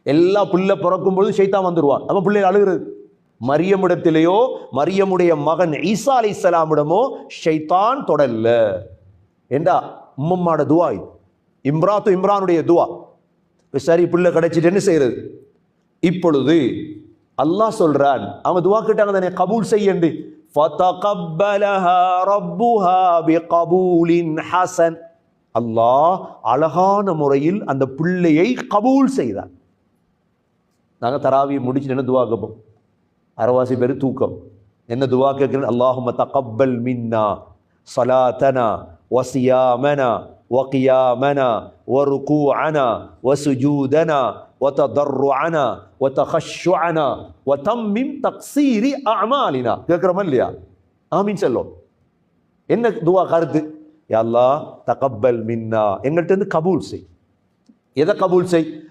எல்லா புள்ள பிறக்கும் பொழுது ஷைத்தான் வந்துடுவான், நம்ம பிள்ளை அழுகிறது. மரியமிடத்திலேயோ மரியமுடைய மகன் ஈசா அலைஹிஸ்ஸலாமிடமோ ஷைத்தான் தொடல்ல. ஏண்டா உம்மம்மாட துவா இது, இம்ரானுடைய துவா. சரி பிள்ளை கிடைச்சிட்டு என்ன செய்யறது? இப்பொழுது அல்லாஹ் சொல்றான், அவங்க துவா கேட்டாங்க தானே, கபூல் செய்யண்டு. ஃபதகப்பலஹா ரப்புஹா பிகபூலின் ஹஸன். அல்லாஹ் அழகான முறையில் அந்த பிள்ளையை கபூல் செய்தான். நாங்க தராவி முடிச்சு என்ன துவா கேட்போம்? அரவாசி பேர் தூக்கம். என்ன துவா கேட்கிறேன்? அல்லாஹும்ம தகப்பல் மின்னா ஸலாத்தனா வஸியாமனா வகியாமனா வருகூஅனா வசுஜூதனா வததர்ருஅனா வதகஷ்ஷுஅனா வதம்மிம் தக்ஸீரி அஅமாலினா. கேட்கிறோமா இல்லையா? ஆமீன் சொல்லும். என்ன துவா கருத்து? யா அல்லாஹ் தகப்பல் மின்னா, எங்கள்கிட்ட இருந்து கபூல் செய். எதை கபூல் செய்?